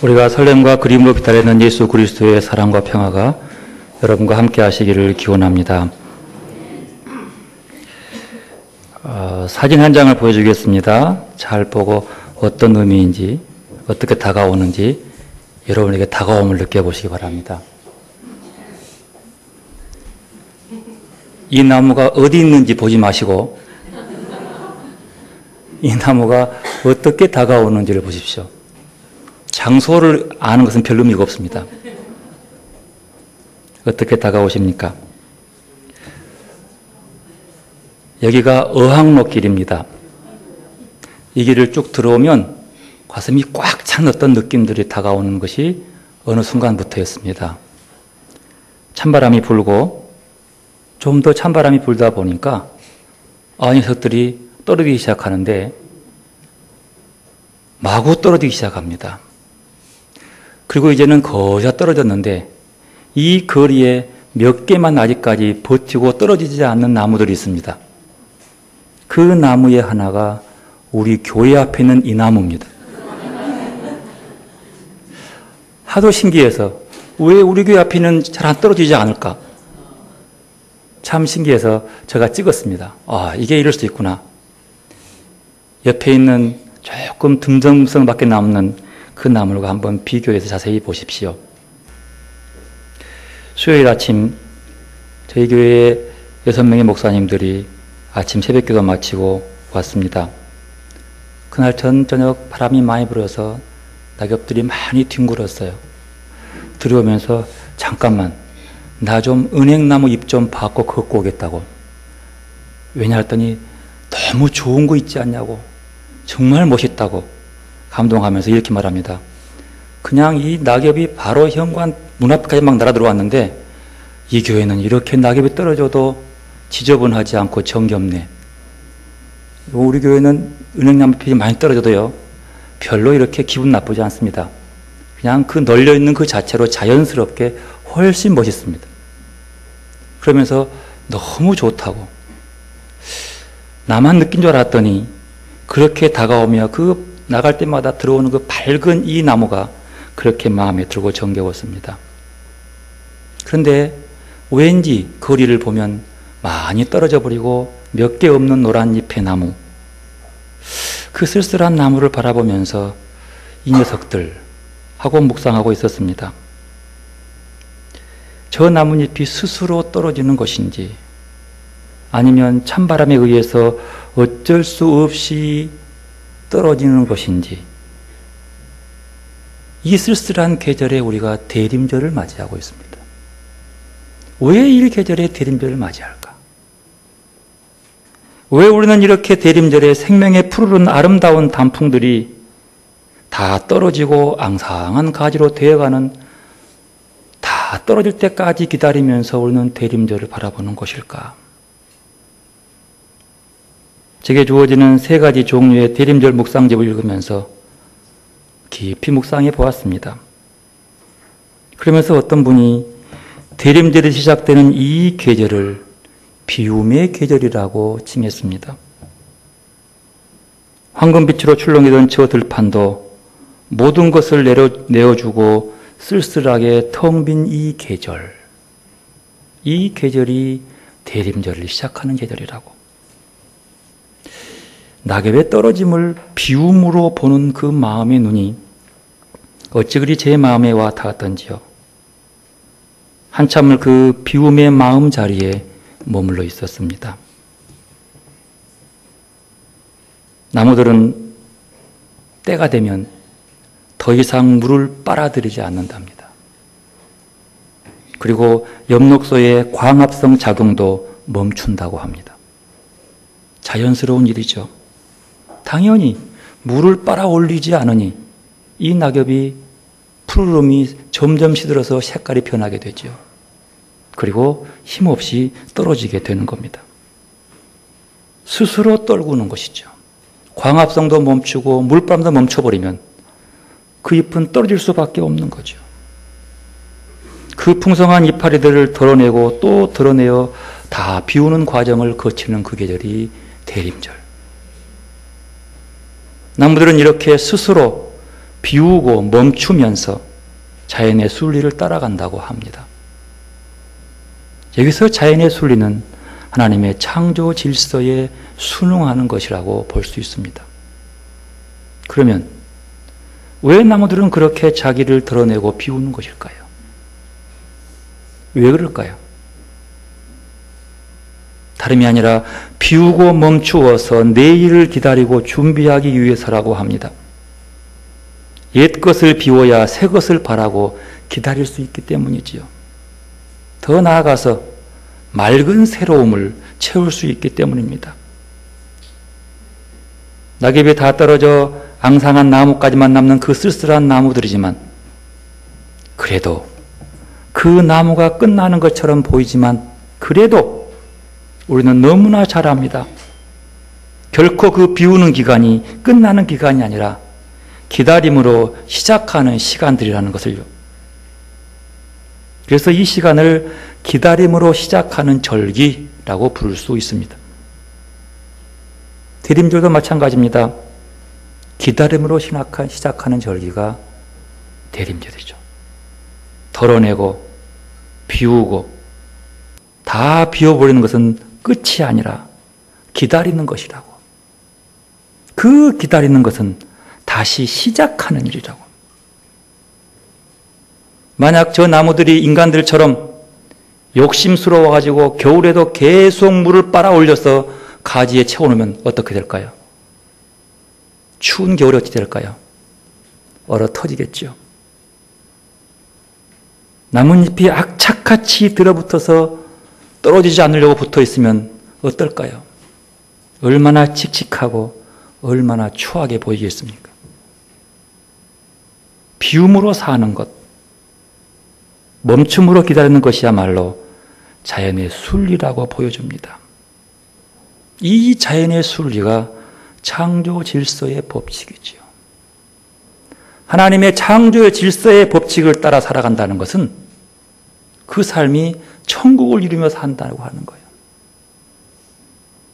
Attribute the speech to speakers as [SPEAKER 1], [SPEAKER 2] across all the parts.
[SPEAKER 1] 우리가 설렘과 그림으로 기다리는 예수 그리스도의 사랑과 평화가 여러분과 함께 하시기를 기원합니다. 사진 한 장을 보여주겠습니다. 잘 보고 어떤 의미인지, 어떻게 다가오는지 여러분에게 다가옴을 느껴보시기 바랍니다. 이 나무가 어디 있는지 보지 마시고 이 나무가 어떻게 다가오는지를 보십시오. 장소를 아는 것은 별 의미가 없습니다. 어떻게 다가오십니까? 여기가 어항로길입니다. 이 길을 쭉 들어오면 가슴이 꽉 찬 어떤 느낌들이 다가오는 것이 어느 순간부터였습니다. 찬바람이 불고 좀 더 찬바람이 불다 보니까 녀석들이 떨어지기 시작하는데 마구 떨어지기 시작합니다. 그리고 이제는 거의 떨어졌는데 이 거리에 몇 개만 아직까지 버티고 떨어지지 않는 나무들이 있습니다. 그 나무의 하나가 우리 교회 앞에 있는 이 나무입니다. 하도 신기해서 왜 우리 교회 앞에 있는 잘 안 떨어지지 않을까? 참 신기해서 제가 찍었습니다. 이게 이럴 수 있구나. 옆에 있는 조금 듬성듬성밖에 남는 그 나무를 한번 비교해서 자세히 보십시오. 수요일 아침 저희 교회에 6명의 목사님들이 아침 새벽기도 마치고 왔습니다. 그날 저녁 바람이 많이 불어서 낙엽들이 많이 뒹굴었어요. 들어오면서 잠깐만 나 좀 은행나무 잎 좀 받고 걷고 오겠다고. 왜냐 했더니 너무 좋은 거 있지 않냐고. 정말 멋있다고 감동하면서 이렇게 말합니다. 그냥 이 낙엽이 바로 현관 문 앞까지 막 날아 들어왔는데 이 교회는 이렇게 낙엽이 떨어져도 지저분하지 않고 정겹네. 우리 교회는 은행나무 잎이 많이 떨어져도요 별로 이렇게 기분 나쁘지 않습니다. 그냥 그 널려있는 그 자체로 자연스럽게 훨씬 멋있습니다. 그러면서 너무 좋다고. 나만 느낀 줄 알았더니 그렇게 다가오며 그 나갈 때마다 들어오는 그 밝은 이 나무가 그렇게 마음에 들고 정겨웠습니다. 그런데 왠지 거리를 보면 많이 떨어져 버리고 몇 개 없는 노란 잎의 나무, 그 쓸쓸한 나무를 바라보면서 이 녀석들 하고 묵상하고 있었습니다. 저 나뭇잎이 스스로 떨어지는 것인지 아니면 찬바람에 의해서 어쩔 수 없이 떨어지는 것인지, 이 쓸쓸한 계절에 우리가 대림절을 맞이하고 있습니다. 왜 이 계절에 대림절을 맞이할까? 왜 우리는 이렇게 대림절에 생명의 푸르른 아름다운 단풍들이 다 떨어지고 앙상한 가지로 되어가는, 다 떨어질 때까지 기다리면서 우리는 대림절을 바라보는 것일까? 제게 주어지는 3가지 종류의 대림절 묵상집을 읽으면서 깊이 묵상해 보았습니다. 그러면서 어떤 분이 대림절이 시작되는 이 계절을 비움의 계절이라고 칭했습니다. 황금빛으로 출렁이던 저 들판도 모든 것을 내어주고 쓸쓸하게 텅 빈 이 계절, 이 계절이 대림절을 시작하는 계절이라고. 낙엽의 떨어짐을 비움으로 보는 그 마음의 눈이 어찌 그리 제 마음에 와 닿았던지요. 한참을 그 비움의 마음 자리에 머물러 있었습니다. 나무들은 때가 되면 더 이상 물을 빨아들이지 않는답니다. 그리고 엽록소의 광합성 작용도 멈춘다고 합니다. 자연스러운 일이죠. 당연히 물을 빨아 올리지 않으니 이 낙엽이 푸르름이 점점 시들어서 색깔이 변하게 되죠. 그리고 힘없이 떨어지게 되는 겁니다. 스스로 떨구는 것이죠. 광합성도 멈추고 물바람도 멈춰버리면 그 잎은 떨어질 수밖에 없는 거죠. 그 풍성한 이파리들을 덜어내고 또 덜어내어 다 비우는 과정을 거치는 그 계절이 대림절. 나무들은 이렇게 스스로 비우고 멈추면서 자연의 순리를 따라간다고 합니다. 여기서 자연의 순리는 하나님의 창조 질서에 순응하는 것이라고 볼 수 있습니다. 그러면 왜 나무들은 그렇게 자기를 드러내고 비우는 것일까요? 왜 그럴까요? 다름이 아니라 비우고 멈추어서 내일을 기다리고 준비하기 위해서라고 합니다. 옛 것을 비워야 새 것을 바라고 기다릴 수 있기 때문이지요. 더 나아가서 맑은 새로움을 채울 수 있기 때문입니다. 낙엽이 다 떨어져 앙상한 나무까지만 남는 그 쓸쓸한 나무들이지만, 그래도 그 나무가 끝나는 것처럼 보이지만 그래도 우리는 너무나 잘 압니다. 결코 그 비우는 기간이 끝나는 기간이 아니라 기다림으로 시작하는 시간들이라는 것을요. 그래서 이 시간을 기다림으로 시작하는 절기라고 부를 수 있습니다. 대림절도 마찬가지입니다. 기다림으로 시작하는 절기가 대림절이죠. 덜어내고 비우고 다 비워버리는 것은 끝이 아니라 기다리는 것이라고. 그 기다리는 것은 다시 시작하는 일이라고. 만약 저 나무들이 인간들처럼 욕심스러워가지고 겨울에도 계속 물을 빨아 올려서 가지에 채워놓으면 어떻게 될까요? 추운 겨울에 어찌 될까요? 얼어 터지겠죠. 나뭇잎이 악착같이 들어붙어서 떨어지지 않으려고 붙어 있으면 어떨까요? 얼마나 칙칙하고 얼마나 추하게 보이겠습니까? 비움으로 사는 것, 멈춤으로 기다리는 것이야말로 자연의 순리라고 보여줍니다. 이 자연의 순리가 창조 질서의 법칙이지요. 하나님의 창조의 질서의 법칙을 따라 살아간다는 것은 그 삶이 천국을 이루며 산다고 하는 거예요.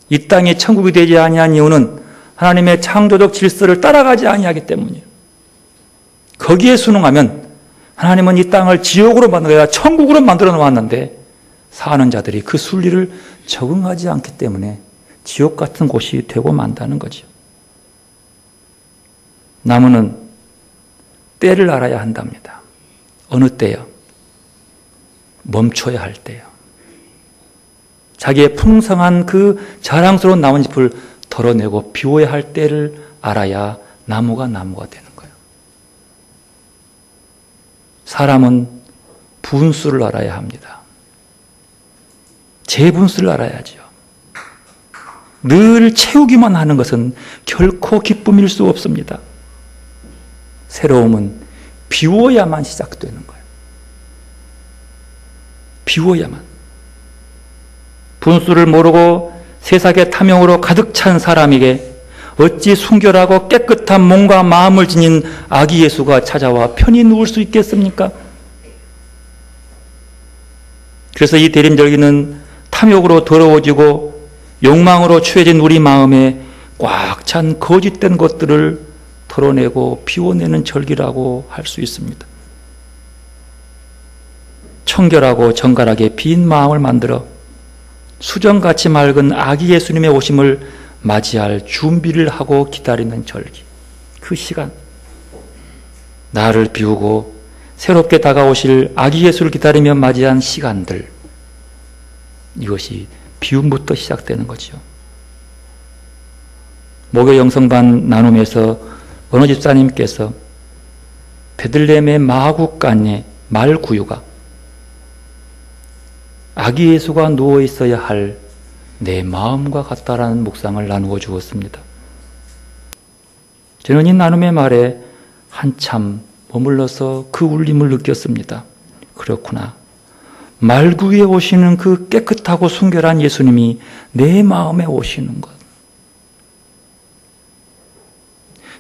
[SPEAKER 1] 이 땅이 천국이 되지 아니한 이유는 하나님의 창조적 질서를 따라가지 아니하기 때문이에요. 거기에 순응하면 하나님은 이 땅을 지옥으로 만든 게 아니라 천국으로 만들어 놓았는데 사는 자들이 그 순리를 적응하지 않기 때문에 지옥 같은 곳이 되고 만다는 거죠. 나무는 때를 알아야 한답니다. 어느 때요? 멈춰야 할 때요. 자기의 풍성한 그 자랑스러운 나뭇잎을 덜어내고 비워야 할 때를 알아야 나무가 되는 거예요. 사람은 분수를 알아야 합니다. 재분수를 알아야죠. 늘 채우기만 하는 것은 결코 기쁨일 수 없습니다. 새로움은 비워야만 시작되는 거예요. 비워야만. 분수를 모르고 세상의 탐욕으로 가득 찬 사람에게 어찌 순결하고 깨끗한 몸과 마음을 지닌 아기 예수가 찾아와 편히 누울 수 있겠습니까? 그래서 이 대림절기는 탐욕으로 더러워지고 욕망으로 취해진 우리 마음에 꽉 찬 거짓된 것들을 털어내고 비워내는 절기라고 할 수 있습니다. 청결하고 정갈하게 빈 마음을 만들어 수정같이 맑은 아기 예수님의 오심을 맞이할 준비를 하고 기다리는 절기. 그 시간, 나를 비우고 새롭게 다가오실 아기 예수를 기다리며 맞이한 시간들, 이것이 비움부터 시작되는 거죠. 목요 영성반 나눔에서 어느 집사님께서 베들레헴의 마구간의 말구유가 아기 예수가 누워 있어야 할 내 마음과 같다라는 묵상을 나누어 주었습니다. 저는 이 나눔의 말에 한참 머물러서 그 울림을 느꼈습니다. 그렇구나. 말구유에 오시는 그 깨끗하고 순결한 예수님이 내 마음에 오시는 것.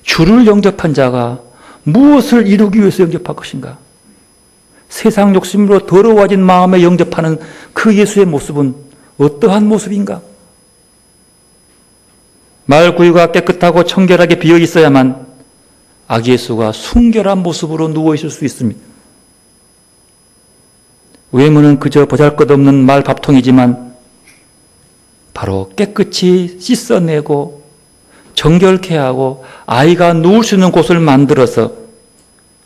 [SPEAKER 1] 주를 영접한 자가 무엇을 이루기 위해서 영접할 것인가? 세상 욕심으로 더러워진 마음에 영접하는 그 예수의 모습은 어떠한 모습인가? 말구유가 깨끗하고 청결하게 비어 있어야만 아기 예수가 순결한 모습으로 누워 있을 수 있습니다. 외모는 그저 보잘것없는 말밥통이지만 바로 깨끗이 씻어내고 정결케 하고 아이가 누울 수 있는 곳을 만들어서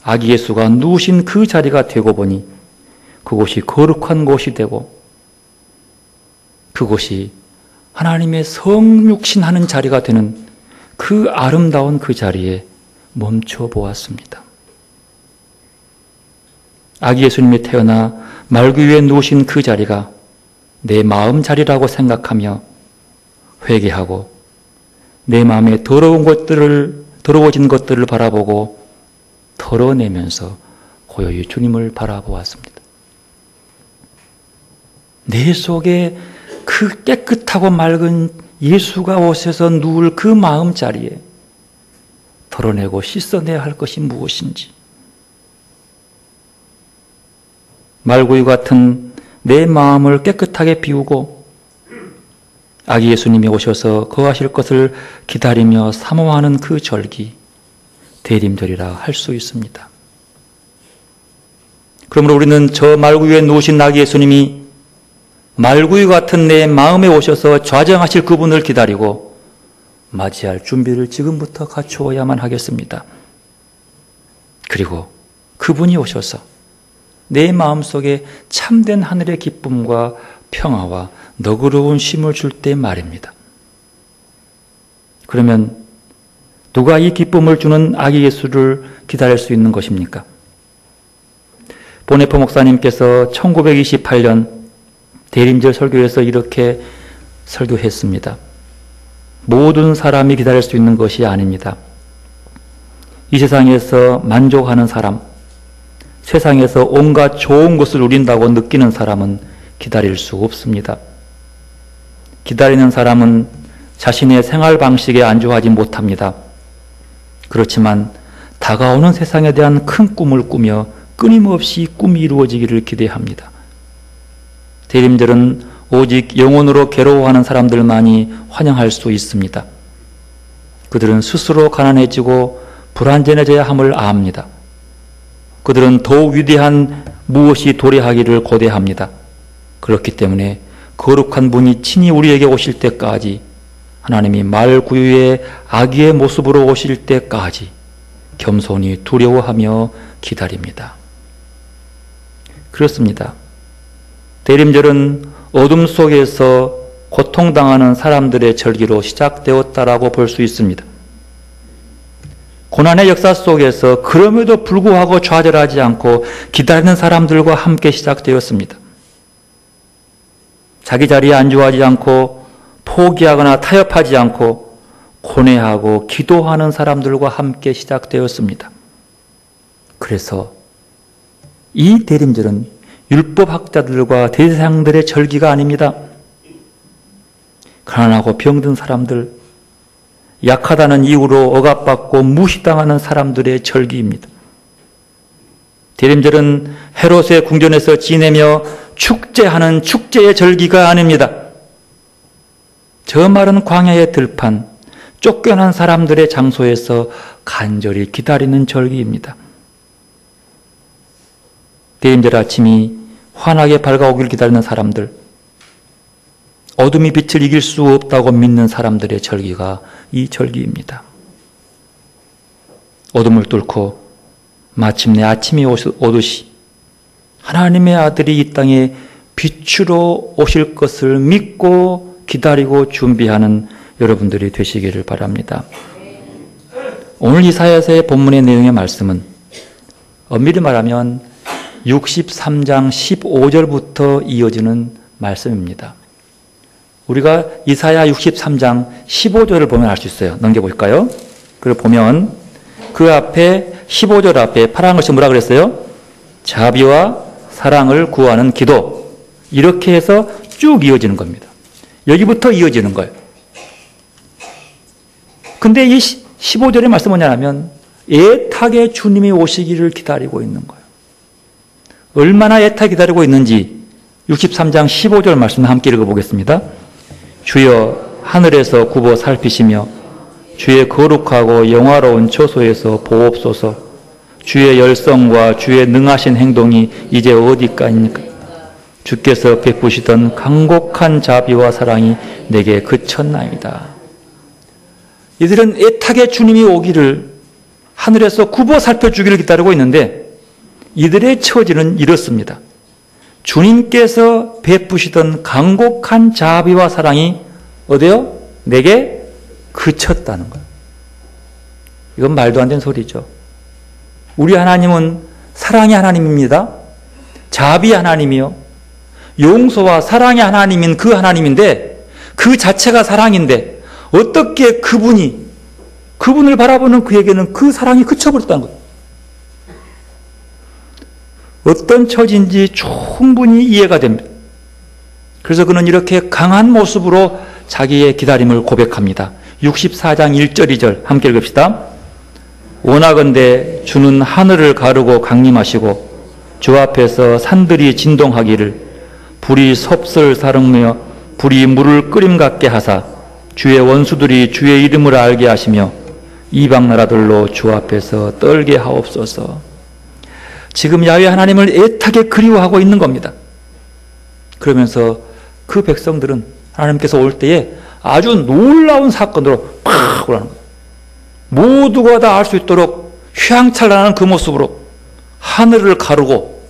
[SPEAKER 1] 아기 예수가 누우신 그 자리가 되고 보니 그곳이 거룩한 곳이 되고 그곳이 하나님의 성육신하는 자리가 되는 그 아름다운 그 자리에 멈춰 보았습니다. 아기 예수님이 태어나 말구 위에 누우신 그 자리가 내 마음 자리라고 생각하며 회개하고 내 마음에 더러워진 것들을 바라보고 털어내면서 고요히 주님을 바라보았습니다. 내 속에 그 깨끗하고 맑은 예수가 오셔서 누울 그 마음 자리에 털어내고 씻어내야 할 것이 무엇인지, 말구유 같은 내 마음을 깨끗하게 비우고 아기 예수님이 오셔서 거하실 것을 기다리며 사모하는 그 절기, 대림절이라 할 수 있습니다. 그러므로 우리는 저 말구유에 누우신 아기 예수님이 말구유 같은 내 마음에 오셔서 좌정하실 그분을 기다리고 맞이할 준비를 지금부터 갖추어야만 하겠습니다. 그리고 그분이 오셔서 내 마음속에 참된 하늘의 기쁨과 평화와 너그러운 쉼을 줄 때 말입니다. 그러면 누가 이 기쁨을 주는 아기 예수를 기다릴 수 있는 것입니까? 보네포 목사님께서 1928년 대림절 설교에서 이렇게 설교했습니다. 모든 사람이 기다릴 수 있는 것이 아닙니다. 이 세상에서 만족하는 사람, 세상에서 온갖 좋은 것을 누린다고 느끼는 사람은 기다릴 수 없습니다. 기다리는 사람은 자신의 생활 방식에 안주하지 못합니다. 그렇지만 다가오는 세상에 대한 큰 꿈을 꾸며 끊임없이 꿈이 이루어지기를 기대합니다. 대림절은 오직 영혼으로 괴로워하는 사람들만이 환영할 수 있습니다. 그들은 스스로 가난해지고 불완전해져야 함을 압니다. 그들은 더욱 위대한 무엇이 도래하기를 고대합니다. 그렇기 때문에 거룩한 분이 친히 우리에게 오실 때까지, 하나님이 말구유의 아기의 모습으로 오실 때까지 겸손히 두려워하며 기다립니다. 그렇습니다. 대림절은 어둠 속에서 고통당하는 사람들의 절기로 시작되었다라고 볼 수 있습니다. 고난의 역사 속에서 그럼에도 불구하고 좌절하지 않고 기다리는 사람들과 함께 시작되었습니다. 자기 자리에 안주하지 않고 포기하거나 타협하지 않고 고뇌하고 기도하는 사람들과 함께 시작되었습니다. 그래서 이 대림절은 율법학자들과 대제사장들의 절기가 아닙니다. 가난하고 병든 사람들, 약하다는 이유로 억압받고 무시당하는 사람들의 절기입니다. 대림절은 헤롯의 궁전에서 지내며 축제하는 축제의 절기가 아닙니다. 저 마른 광야의 들판, 쫓겨난 사람들의 장소에서 간절히 기다리는 절기입니다. 대림절 아침이 환하게 밝아오길 기다리는 사람들, 어둠이 빛을 이길 수 없다고 믿는 사람들의 절기가 이 절기입니다. 어둠을 뚫고 마침내 아침이 오듯이 하나님의 아들이 이 땅에 빛으로 오실 것을 믿고 기다리고 준비하는 여러분들이 되시기를 바랍니다. 오늘 이사야서의 본문의 내용의 말씀은 엄밀히 말하면 63장 15절부터 이어지는 말씀입니다. 우리가 이사야 63장 15절을 보면 알 수 있어요. 넘겨볼까요? 그걸 보면 그 앞에 15절 앞에 파란 것이 뭐라 그랬어요? 자비와 사랑을 구하는 기도. 이렇게 해서 쭉 이어지는 겁니다. 여기부터 이어지는 거예요. 근데 이 15절의 말씀은 뭐냐면 애타게 주님이 오시기를 기다리고 있는 거예요. 얼마나 애타게 기다리고 있는지 63장 15절 말씀 함께 읽어보겠습니다. 주여 하늘에서 굽어 살피시며 주의 거룩하고 영화로운 처소에서 보옵소서. 주의 열성과 주의 능하신 행동이 이제 어디까지입니까? 주께서 베푸시던 간곡한 자비와 사랑이 내게 그쳤나이다. 이들은 애타게 주님이 오기를 하늘에서 굽어 살펴주기를 기다리고 있는데 이들의 처지는 이렇습니다. 주님께서 베푸시던 간곡한 자비와 사랑이 어디요? 내게 그쳤다는 거예요. 이건 말도 안 되는 소리죠. 우리 하나님은 사랑의 하나님입니다. 자비의 하나님이요. 용서와 사랑의 하나님인 그 하나님인데 그 자체가 사랑인데 어떻게 그분을 바라보는 그에게는 그 사랑이 그쳐버렸다는 거예요. 어떤 처지인지 충분히 이해가 됩니다. 그래서 그는 이렇게 강한 모습으로 자기의 기다림을 고백합니다. 64장 1절 2절 함께 읽읍시다. 원하건대 주는 하늘을 가르고 강림하시고 주 앞에서 산들이 진동하기를 불이 섭설 사르며 불이 물을 끓임 같게 하사 주의 원수들이 주의 이름을 알게 하시며 이방 나라들로 주 앞에서 떨게 하옵소서. 지금 야훼 하나님을 애타게 그리워하고 있는 겁니다. 그러면서 그 백성들은 하나님께서 올 때에 아주 놀라운 사건으로 팍 오라는 거예요. 모두가 다 알 수 있도록 휘황찬란한 그 모습으로 하늘을 가르고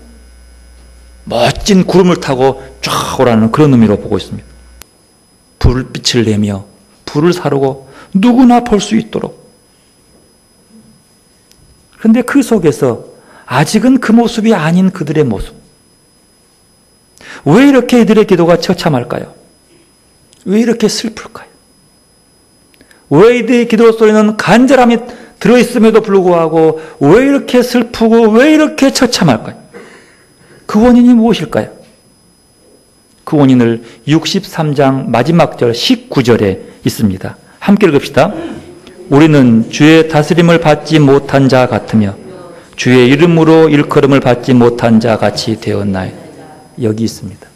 [SPEAKER 1] 멋진 구름을 타고 쫙 오라는 그런 의미로 보고 있습니다. 불빛을 내며 불을 사르고 누구나 볼 수 있도록. 그런데 그 속에서 아직은 그 모습이 아닌 그들의 모습. 왜 이렇게 이들의 기도가 처참할까요? 왜 이렇게 슬플까요? 왜 이들의 기도 소리는 간절함이 들어있음에도 불구하고 왜 이렇게 슬프고 왜 이렇게 처참할까요? 그 원인이 무엇일까요? 그 원인을 63장 마지막 절 19절에 있습니다. 함께 읽읍시다. 우리는 주의 다스림을 받지 못한 자 같으며 주의 이름으로 일컬음을 받지 못한 자 같이 되었나이다. 여기 있습니다.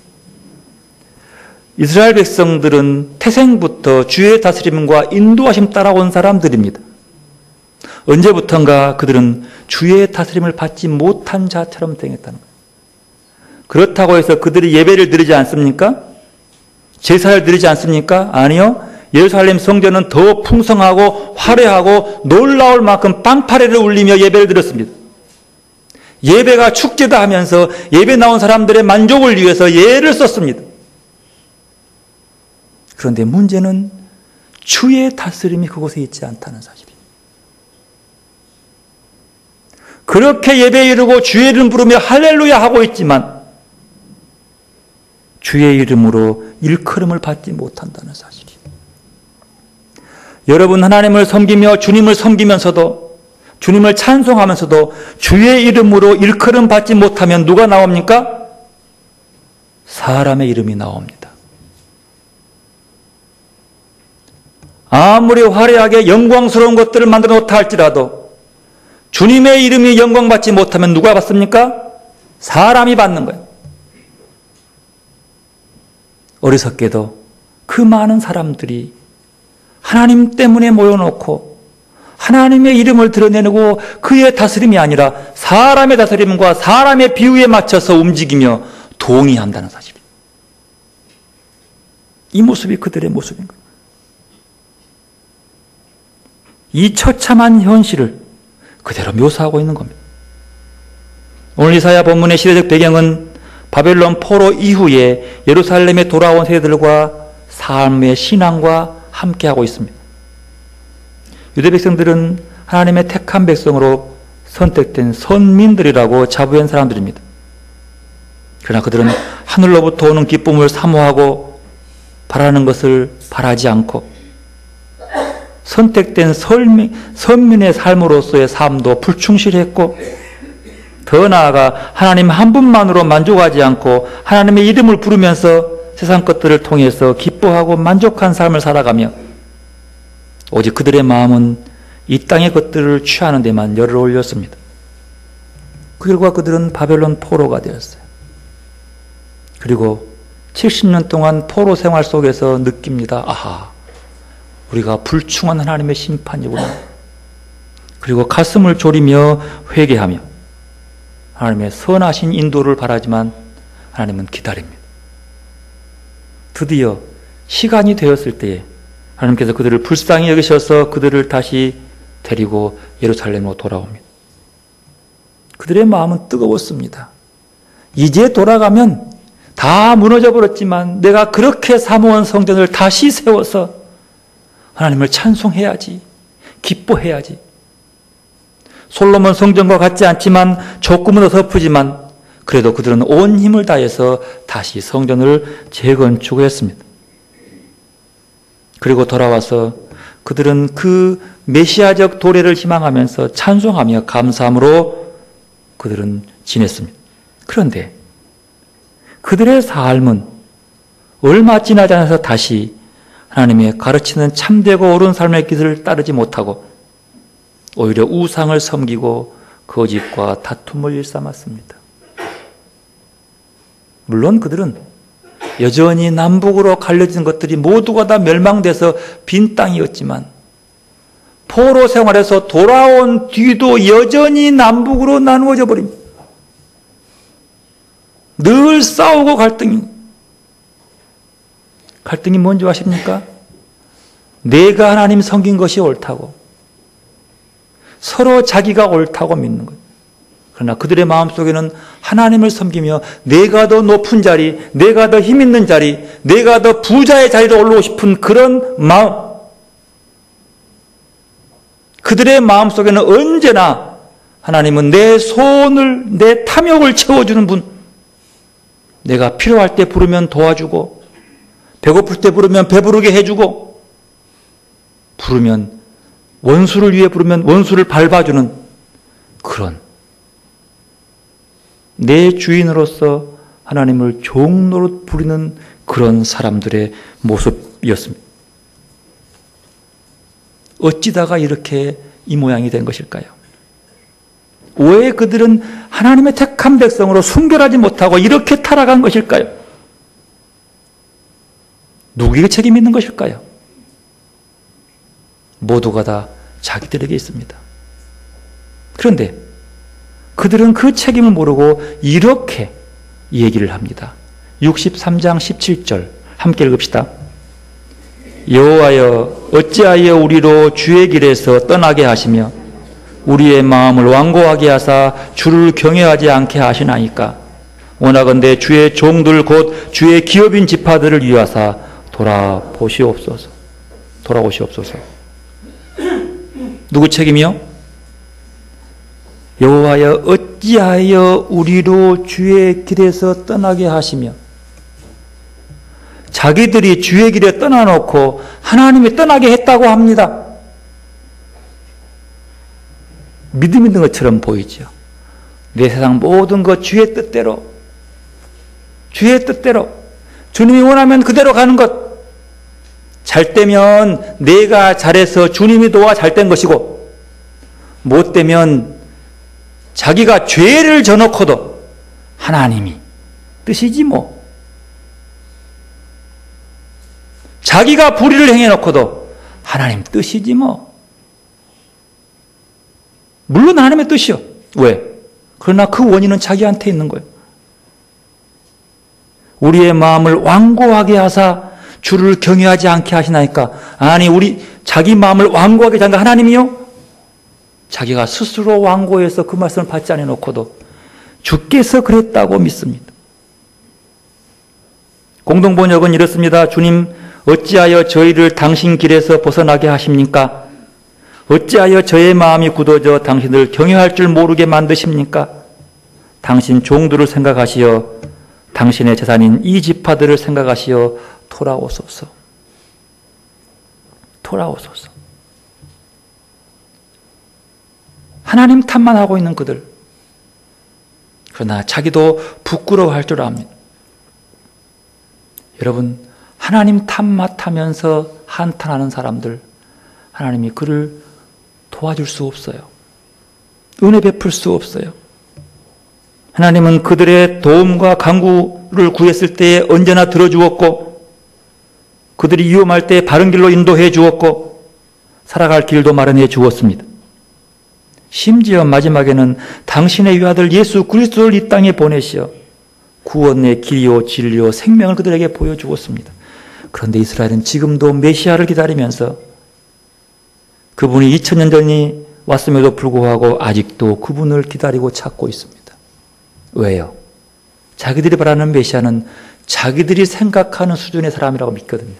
[SPEAKER 1] 이스라엘 백성들은 태생부터 주의 다스림과 인도하심 따라온 사람들입니다. 언제부턴가 그들은 주의 다스림을 받지 못한 자처럼 행했다는 거예요. 그렇다고 해서 그들이 예배를 드리지 않습니까? 제사를 드리지 않습니까? 아니요. 예루살렘 성전은 더 풍성하고 화려하고 놀라울 만큼 빵파레를 울리며 예배를 드렸습니다. 예배가 축제다 하면서 예배 나온 사람들의 만족을 위해서 예를 썼습니다. 그런데 문제는 주의 다스림이 그곳에 있지 않다는 사실이에요. 그렇게 예배에 이르고 주의 이름 부르며 할렐루야 하고 있지만 주의 이름으로 일컬음을 받지 못한다는 사실이에요. 여러분 하나님을 섬기며 주님을 섬기면서도 주님을 찬송하면서도 주의 이름으로 일컬음 받지 못하면 누가 나옵니까? 사람의 이름이 나옵니다. 아무리 화려하게 영광스러운 것들을 만들어 놓다 할지라도 주님의 이름이 영광받지 못하면 누가 받습니까? 사람이 받는 거예요. 어리석게도 그 많은 사람들이 하나님 때문에 모여놓고 하나님의 이름을 드러내고 그의 다스림이 아니라 사람의 다스림과 사람의 비유에 맞춰서 움직이며 동의한다는 사실이에요. 이 모습이 그들의 모습인 거예요. 이 처참한 현실을 그대로 묘사하고 있는 겁니다. 오늘 이사야 본문의 시대적 배경은 바벨론 포로 이후에 예루살렘에 돌아온 세대들과 삶의 신앙과 함께하고 있습니다. 유대 백성들은 하나님의 택한 백성으로 선택된 선민들이라고 자부한 사람들입니다. 그러나 그들은 하늘로부터 오는 기쁨을 사모하고 바라는 것을 바라지 않고 선택된 선민의 삶으로서의 삶도 불충실했고 더 나아가 하나님 한 분만으로 만족하지 않고 하나님의 이름을 부르면서 세상 것들을 통해서 기뻐하고 만족한 삶을 살아가며 오직 그들의 마음은 이 땅의 것들을 취하는 데만 열을 올렸습니다. 그 결과 그들은 바벨론 포로가 되었어요. 그리고 70년 동안 포로 생활 속에서 느낍니다. 아하, 우리가 불충한 하나님의 심판이구나. 그리고 가슴을 졸이며 회개하며 하나님의 선하신 인도를 바라지만 하나님은 기다립니다. 드디어 시간이 되었을 때에 하나님께서 그들을 불쌍히 여기셔서 그들을 다시 데리고 예루살렘으로 돌아옵니다. 그들의 마음은 뜨거웠습니다. 이제 돌아가면 다 무너져 버렸지만 내가 그렇게 사모한 성전을 다시 세워서 하나님을 찬송해야지, 기뻐해야지. 솔로몬 성전과 같지 않지만 조금은 어설프지만 그래도 그들은 온 힘을 다해서 다시 성전을 재건축했습니다. 그리고 돌아와서 그들은 그 메시아적 도래를 희망하면서 찬송하며 감사함으로 그들은 지냈습니다. 그런데 그들의 삶은 얼마 지나지 않아서 다시 하나님의 가르치는 참되고 옳은 삶의 길을 따르지 못하고 오히려 우상을 섬기고 거짓과 다툼을 일삼았습니다. 물론 그들은 여전히 남북으로 갈려진 것들이 모두가 다 멸망돼서 빈 땅이었지만 포로 생활에서 돌아온 뒤도 여전히 남북으로 나누어져 버립니다. 늘 싸우고 갈등이 뭔지 아십니까? 내가 하나님 섬긴 것이 옳다고, 서로 자기가 옳다고 믿는 것. 그러나 그들의 마음속에는 하나님을 섬기며 내가 더 높은 자리, 내가 더 힘 있는 자리, 내가 더 부자의 자리로 올라오고 싶은 그런 마음. 그들의 마음속에는 언제나 하나님은 내 소원을, 내 탐욕을 채워주는 분, 내가 필요할 때 부르면 도와주고 배고플 때 부르면 배부르게 해주고 부르면 원수를 위해 부르면 원수를 밟아주는 그런 내 주인으로서 하나님을 종노릇 부리는 그런 사람들의 모습이었습니다. 어찌다가 이렇게 이 모양이 된 것일까요? 왜 그들은 하나님의 택한 백성으로 순결하지 못하고 이렇게 타락한 것일까요? 누구에게 책임이 있는 것일까요? 모두가 다 자기들에게 있습니다. 그런데 그들은 그 책임을 모르고 이렇게 얘기를 합니다. 63장 17절 함께 읽읍시다. 여호와여 어찌하여 우리로 주의 길에서 떠나게 하시며 우리의 마음을 완고하게 하사 주를 경외하지 않게 하시나이까. 원하건대 주의 종들 곧 주의 기업인 지파들을 위하사 돌아오시옵소서. 누구 책임이요? 여호와여 어찌하여 우리로 주의 길에서 떠나게 하시며, 자기들이 주의 길에 떠나놓고 하나님이 떠나게 했다고 합니다. 믿음 있는 것처럼 보이죠. 내 세상 모든 것 주의 뜻대로 주님이 원하면 그대로 가는 것. 잘 되면 내가 잘해서 주님이 도와 잘 된 것이고, 못 되면 자기가 죄를 져놓고도 하나님이 뜻이지 뭐. 자기가 불의를 행해놓고도 하나님 뜻이지 뭐. 물론 하나님의 뜻이요. 왜? 그러나 그 원인은 자기한테 있는 거예요. 우리의 마음을 완고하게 하사 주를 경외하지 않게 하시나이까. 아니, 자기 마음을 완고하게 하는 하나님이요? 자기가 스스로 완고해서 그 말씀을 받지 않아놓고도 주께서 그랬다고 믿습니다. 공동번역은 이렇습니다. 주님, 어찌하여 저희를 당신 길에서 벗어나게 하십니까? 어찌하여 저의 마음이 굳어져 당신을 경외할 줄 모르게 만드십니까? 당신 종들을 생각하시어 당신의 재산인 이 지파들을 생각하시어 돌아오소서. 하나님 탓만 하고 있는 그들. 그러나 자기도 부끄러워할 줄 압니다. 여러분, 하나님 탓맡하면서 한탄하는 사람들, 하나님이 그를 도와줄 수 없어요. 은혜 베풀 수 없어요. 하나님은 그들의 도움과 간구를 구했을 때에 언제나 들어주었고, 그들이 위험할 때 바른 길로 인도해 주었고 살아갈 길도 마련해 주었습니다. 심지어 마지막에는 당신의 위아들 예수 그리스도를 이 땅에 보내시어 구원의 길이요 진리요 생명을 그들에게 보여주었습니다. 그런데 이스라엘은 지금도 메시아를 기다리면서 그분이 2000년 전이 왔음에도 불구하고 아직도 그분을 기다리고 찾고 있습니다. 왜요? 자기들이 바라는 메시아는 자기들이 생각하는 수준의 사람이라고 믿거든요.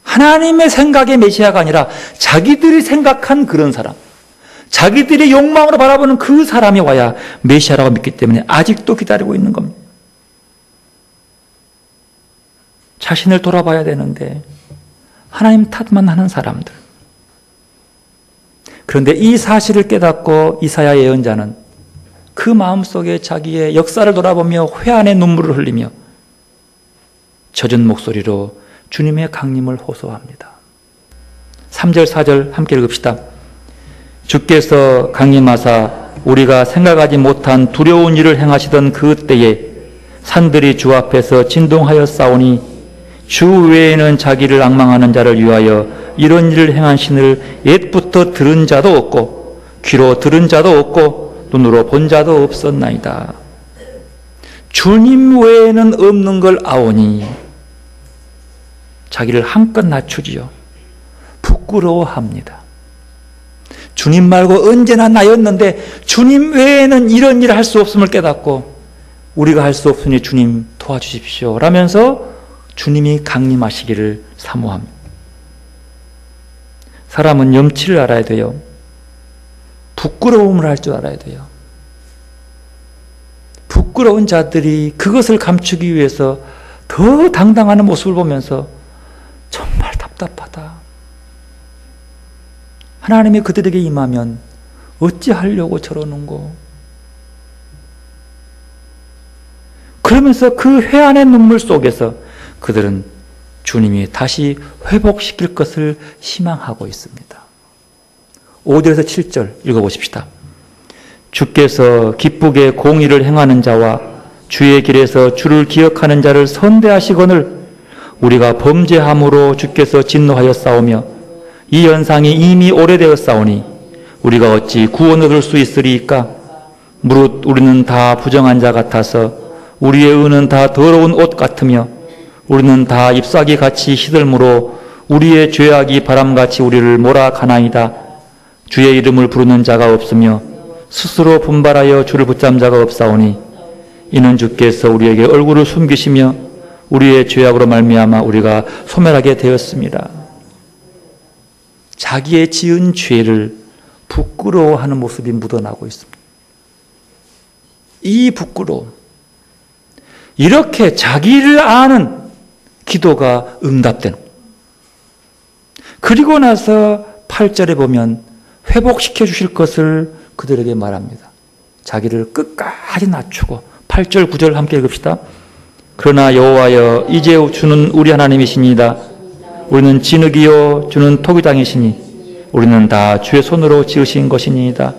[SPEAKER 1] 하나님의 생각의 메시아가 아니라 자기들이 생각한 그런 사람, 자기들이 욕망으로 바라보는 그 사람이 와야 메시아라고 믿기 때문에 아직도 기다리고 있는 겁니다. 자신을 돌아봐야 되는데 하나님 탓만 하는 사람들. 그런데 이 사실을 깨닫고 이사야 예언자는 그 마음속에 자기의 역사를 돌아보며 회한의 눈물을 흘리며 젖은 목소리로 주님의 강림을 호소합니다. 3절 4절 함께 읽읍시다. 주께서 강림하사 우리가 생각하지 못한 두려운 일을 행하시던 그 때에 산들이 주 앞에서 진동하여 싸우니 주 외에는 자기를 앙망하는 자를 위하여 이런 일을 행한 신을 옛부터 들은 자도 없고 귀로 들은 자도 없고 눈으로 본 자도 없었나이다. 주님 외에는 없는 걸 아오니 자기를 한껏 낮추지요. 부끄러워합니다. 주님 말고 언제나 나였는데 주님 외에는 이런 일을 할 수 없음을 깨닫고 우리가 할 수 없으니 주님 도와주십시오 라면서 주님이 강림하시기를 사모합니다. 사람은 염치를 알아야 돼요. 부끄러움을 할 줄 알아야 돼요. 부끄러운 자들이 그것을 감추기 위해서 더 당당한 모습을 보면서 정말 답답하다. 하나님이 그들에게 임하면 어찌하려고 저러는고. 그러면서 그 회한의 눈물 속에서 그들은 주님이 다시 회복시킬 것을 희망하고 있습니다. 5절에서 7절 읽어보십시다. 주께서 기쁘게 공의를 행하는 자와 주의 길에서 주를 기억하는 자를 선대하시거늘 우리가 범죄함으로 주께서 진노하여 싸우며 이 연상이 이미 오래되었사오니 우리가 어찌 구원 얻을 수 있으리이까? 무릇 우리는 다 부정한 자 같아서 우리의 의는 다 더러운 옷 같으며 우리는 다 잎사귀 같이 시들므로 우리의 죄악이 바람같이 우리를 몰아가나이다. 주의 이름을 부르는 자가 없으며 스스로 분발하여 주를 붙잡은 자가 없사오니 이는 주께서 우리에게 얼굴을 숨기시며 우리의 죄악으로 말미암아 우리가 소멸하게 되었습니다. 자기의 지은 죄를 부끄러워하는 모습이 묻어나고 있습니다. 이 부끄러움, 이렇게 자기를 아는 기도가 응답되는. 그리고 나서 8절에 보면 회복시켜 주실 것을 그들에게 말합니다. 자기를 끝까지 낮추고 8절 9절 함께 읽읍시다. 그러나 여호와여 이제 주는 우리 하나님이시니이다. 우리는 진흙이요 주는 토기장이시니 우리는 다 주의 손으로 지으신 것이니이다.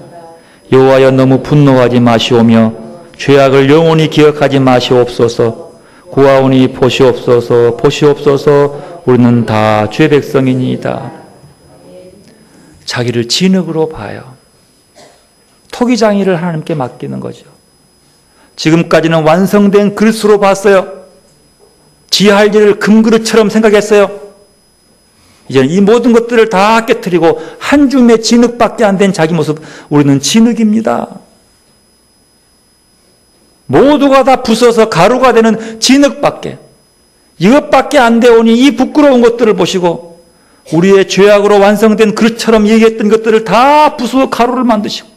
[SPEAKER 1] 여호와여 너무 분노하지 마시오며 죄악을 영원히 기억하지 마시옵소서. 구하오니 보시옵소서 보시옵소서. 우리는 다 주의 백성이니이다. 자기를 진흙으로 봐요. 토기장이를 하나님께 맡기는 거죠. 지금까지는 완성된 그릇으로 봤어요. 지할 일을 금그릇처럼 생각했어요. 이제는 이 모든 것들을 다 깨트리고 한 줌의 진흙밖에 안 된 자기 모습, 우리는 진흙입니다. 모두가 다 부서서 가루가 되는 진흙밖에, 이것밖에 안 되오니 이 부끄러운 것들을 보시고 우리의 죄악으로 완성된 그릇처럼 얘기했던 것들을 다 부수어 가루를 만드시고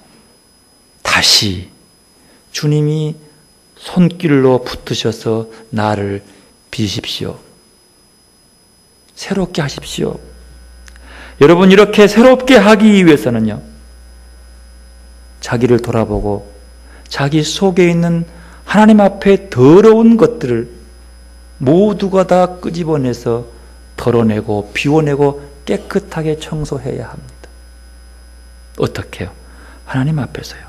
[SPEAKER 1] 다시 주님이 손길로 붙으셔서 나를 빚으십시오. 새롭게 하십시오. 여러분, 이렇게 새롭게 하기 위해서는요, 자기를 돌아보고 자기 속에 있는 하나님 앞에 더러운 것들을 모두가 다 끄집어내서 덜어내고 비워내고 깨끗하게 청소해야 합니다. 어떻게요? 하나님 앞에서요.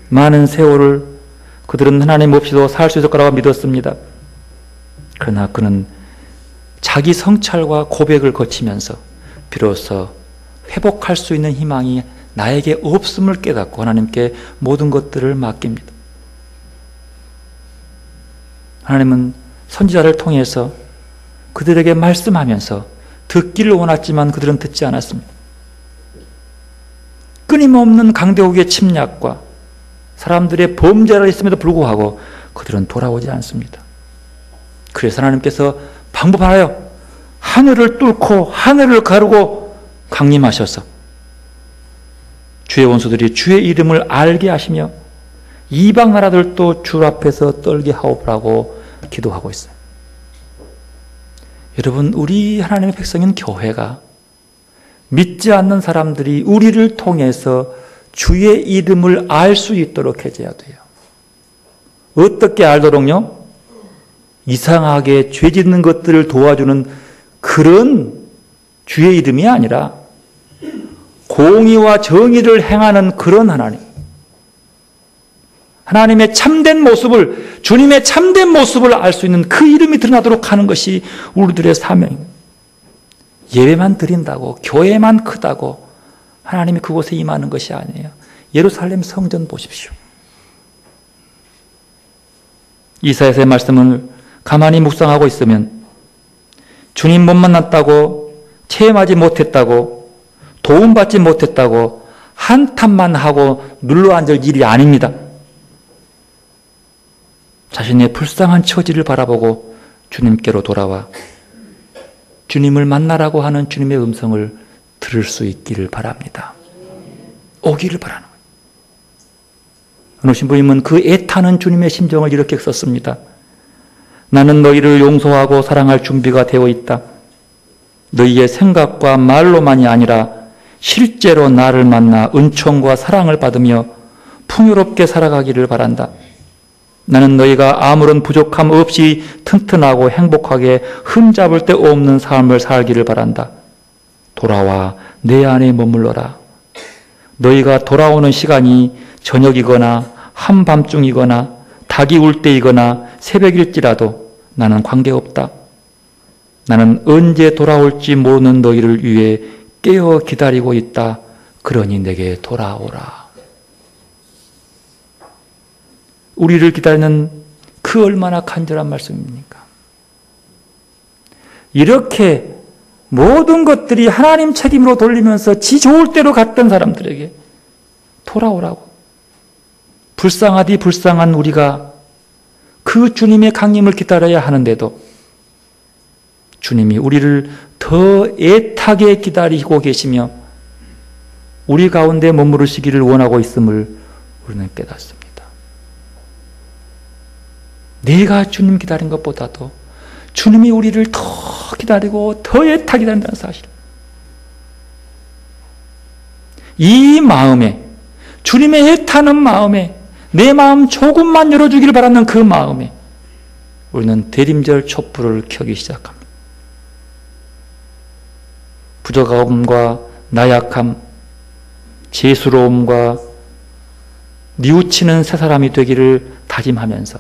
[SPEAKER 1] 많은 세월을 그들은 하나님 없이도 살 수 있을 거라고 믿었습니다. 그러나 그는 자기 성찰과 고백을 거치면서 비로소 회복할 수 있는 희망이 나에게 없음을 깨닫고 하나님께 모든 것들을 맡깁니다. 하나님은 선지자를 통해서 그들에게 말씀하면서 듣기를 원했지만 그들은 듣지 않았습니다. 끊임없는 강대국의 침략과 사람들의 범죄가 있음에도 불구하고 그들은 돌아오지 않습니다. 그래서 하나님께서 방법하여 하늘을 뚫고 하늘을 가르고 강림하셔서 주의 원수들이 주의 이름을 알게 하시며 이방 나라들도 주 앞에서 떨게 하오라고 기도하고 있어요. 여러분, 우리 하나님의 백성인 교회가 믿지 않는 사람들이 우리를 통해서 주의 이름을 알 수 있도록 해줘야 돼요. 어떻게 알도록요? 이상하게 죄 짓는 것들을 도와주는 그런 주의 이름이 아니라 공의와 정의를 행하는 그런 하나님, 하나님의 참된 모습을, 주님의 참된 모습을 알 수 있는 그 이름이 드러나도록 하는 것이 우리들의 사명입니다. 예배만 드린다고, 교회만 크다고 하나님이 그곳에 임하는 것이 아니에요. 예루살렘 성전 보십시오. 이사야서의 말씀을 가만히 묵상하고 있으면 주님 못 만났다고, 체험하지 못했다고, 도움받지 못했다고 한탄만 하고 눌러앉을 일이 아닙니다. 자신의 불쌍한 처지를 바라보고 주님께로 돌아와 주님을 만나라고 하는 주님의 음성을 들을 수 있기를 바랍니다. 오기를 바라는 거예요. 어느 신부님은 그 애타는 주님의 심정을 이렇게 썼습니다. 나는 너희를 용서하고 사랑할 준비가 되어 있다. 너희의 생각과 말로만이 아니라 실제로 나를 만나 은총과 사랑을 받으며 풍요롭게 살아가기를 바란다. 나는 너희가 아무런 부족함 없이 튼튼하고 행복하게 흠잡을 데 없는 삶을 살기를 바란다. 돌아와 내 안에 머물러라. 너희가 돌아오는 시간이 저녁이거나 한밤중이거나 닭이 울 때이거나 새벽일지라도 나는 관계없다. 나는 언제 돌아올지 모르는 너희를 위해 깨어 기다리고 있다. 그러니 내게 돌아오라. 우리를 기다리는 그 얼마나 간절한 말씀입니까? 이렇게 모든 것들이 하나님 책임으로 돌리면서 지 좋을 대로 갔던 사람들에게 돌아오라고. 불쌍하디 불쌍한 우리가 그 주님의 강림을 기다려야 하는데도 주님이 우리를 더 애타게 기다리고 계시며 우리 가운데 머무르시기를 원하고 있음을 우리는 깨닫습니다. 내가 주님 기다린 것보다도 주님이 우리를 더 기다리고 더 애타게 기다린다는 사실. 이 마음에, 주님의 애타는 마음에, 내 마음 조금만 열어주기를 바라는 그 마음에 우리는 대림절 촛불을 켜기 시작합니다. 부족함과 나약함, 재수로움과 뉘우치는 새 사람이 되기를 다짐하면서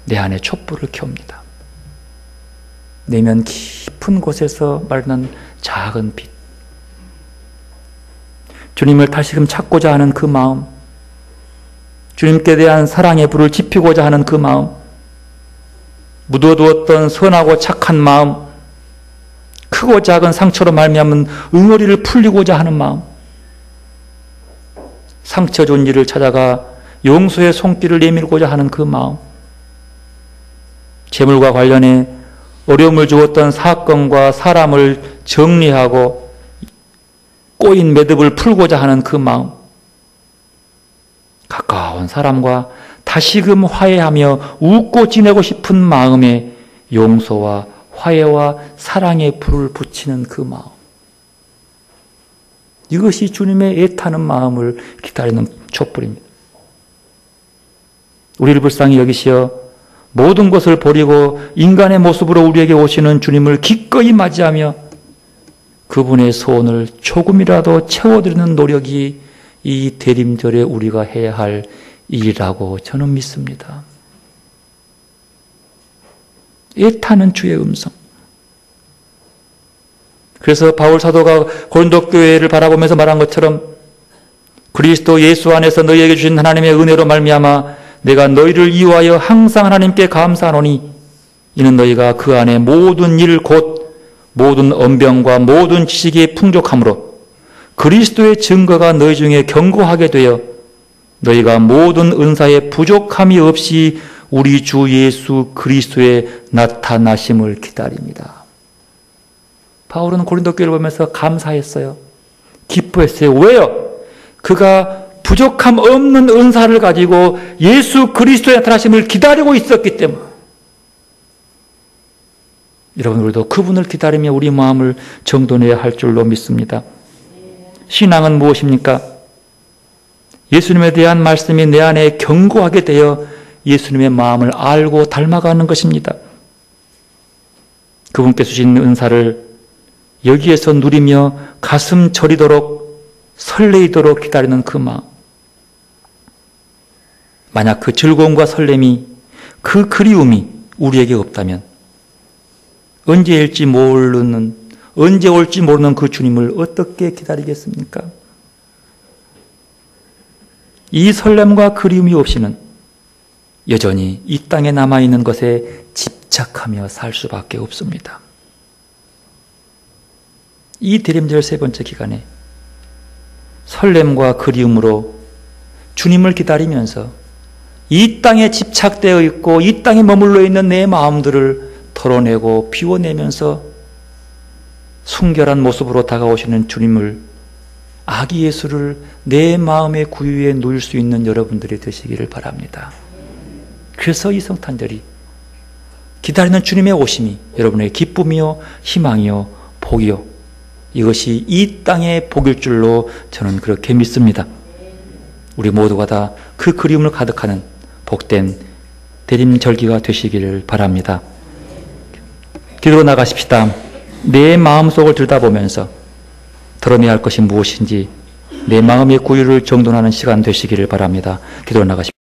[SPEAKER 1] 내 안에 촛불을 켭니다. 내면 깊은 곳에서 마르는 작은 빛. 주님을 다시금 찾고자 하는 그 마음, 주님께 대한 사랑의 불을 지피고자 하는 그 마음, 묻어두었던 선하고 착한 마음, 크고 작은 상처로 말미암은 응어리를 풀리고자 하는 마음, 상처 준 이를 찾아가 용서의 손길을 내밀고자 하는 그 마음, 재물과 관련해 어려움을 주었던 사건과 사람을 정리하고 꼬인 매듭을 풀고자 하는 그 마음, 가까운 사람과 다시금 화해하며 웃고 지내고 싶은 마음에 용서와 화해와 사랑의 불을 붙이는 그 마음, 이것이 주님의 애타는 마음을 기다리는 촛불입니다. 우리를 불쌍히 여기시어 모든 것을 버리고 인간의 모습으로 우리에게 오시는 주님을 기꺼이 맞이하며 그분의 소원을 조금이라도 채워드리는 노력이 이 대림절에 우리가 해야 할 일이라고 저는 믿습니다. 애타는 주의 음성. 그래서 바울 사도가 고린도 교회를 바라보면서 말한 것처럼 그리스도 예수 안에서 너희에게 주신 하나님의 은혜로 말미암아 내가 너희를 이유하여 항상 하나님께 감사하노니 이는 너희가 그 안에 모든 일 곧 모든 언병과 모든 지식이 풍족함으로 그리스도의 증거가 너희 중에 견고하게 되어 너희가 모든 은사에 부족함이 없이 우리 주 예수 그리스도의 나타나심을 기다립니다. 바울은 고린도 교회를 보면서 감사했어요. 기뻐했어요. 왜요? 그가 부족함 없는 은사를 가지고 예수 그리스도의 나타나심을 기다리고 있었기 때문에. 여러분, 우리도 그분을 기다리며 우리 마음을 정돈해야 할 줄로 믿습니다. 신앙은 무엇입니까? 예수님에 대한 말씀이 내 안에 견고하게 되어 예수님의 마음을 알고 닮아가는 것입니다. 그분께서 주신 은사를 여기에서 누리며 가슴 저리도록 설레이도록 기다리는 그 마음. 만약 그 즐거움과 설렘이, 그 그리움이 우리에게 없다면 언제 올지 모르는 그 주님을 어떻게 기다리겠습니까? 이 설렘과 그리움이 없이는 여전히 이 땅에 남아있는 것에 집착하며 살 수밖에 없습니다. 이 대림절 세 번째 기간에 설렘과 그리움으로 주님을 기다리면서 이 땅에 집착되어 있고 이 땅에 머물러 있는 내 마음들을 털어내고 비워내면서 순결한 모습으로 다가오시는 주님을, 아기 예수를 내 마음의 구유에 누일 수 있는 여러분들이 되시기를 바랍니다. 그래서 이 성탄절이 기다리는 주님의 오심이 여러분의 기쁨이요 희망이요 복이요, 이것이 이 땅의 복일 줄로 저는 그렇게 믿습니다. 우리 모두가 다 그 그리움을 가득하는 복된 대림절기가 되시기를 바랍니다. 기도로 나가십시다. 내 마음속을 들여다보면서 드러내야 할 것이 무엇인지 내 마음의 구유를 정돈하는 시간 되시기를 바랍니다. 기도로 나가십시다.